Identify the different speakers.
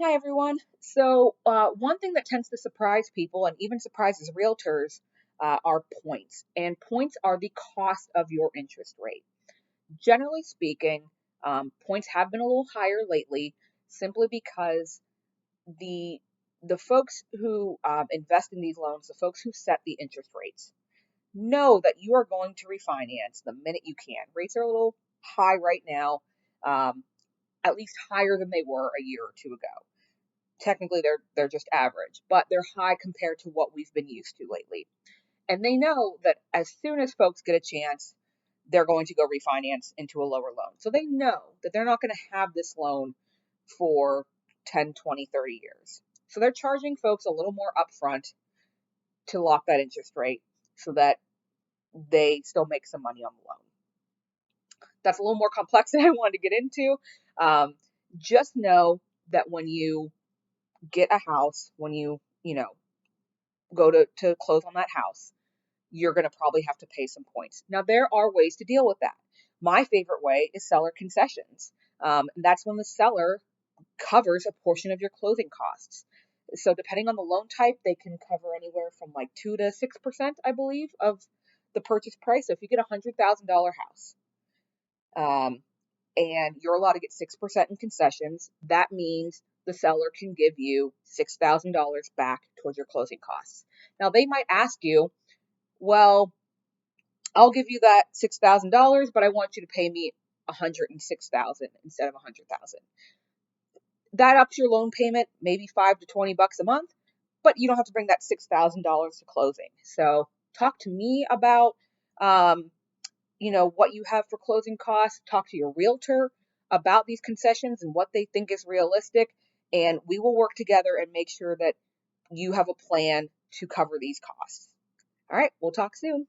Speaker 1: Hi, everyone. One thing that tends to surprise people and even surprises realtors are points. And points are the cost of your interest rate. Generally speaking, points have been a little higher lately simply because the the folks who invest in these loans, the folks who set the interest rates, know that you are going to refinance the minute you can. Rates are a little high right now, um, at least higher than they were a year or two ago. Technically they're just average, but they're high compared to what we've been used to lately. And they know that as soon as folks get a chance, they're going to go refinance into a lower loan. So they know that they're not going to have this loan for 10, 20, 30 years. So they're charging folks a little more upfront to lock that interest rate so that they still make some money on the loan. That's a little more complex than I wanted to get into. Um, just know that when you get a house, when you go to close on that house, you're going to probably have to pay some points. Now, there are ways to deal with that. My favorite way is seller concessions. And that's when the seller covers a portion of your closing costs. So, depending on the loan type, they can cover anywhere from like 2 to 6%, I believe, of the purchase price. So, if you get $100,000 house, um, and you're allowed to get 6% in concessions, that means the seller can give you $6,000 back towards your closing costs. Now, they might ask you, well, I'll give you that $6,000, but I want you to pay me 106,000 instead of 100,000. That ups your loan payment, maybe 5 to 20 bucks a month, but you don't have to bring that $6,000 to closing. So, talk to me about um, what you have for closing costs. Talk to your realtor about these concessions and what they think is realistic, and we will work together and make sure that you have a plan to cover these costs. All right, we'll talk soon.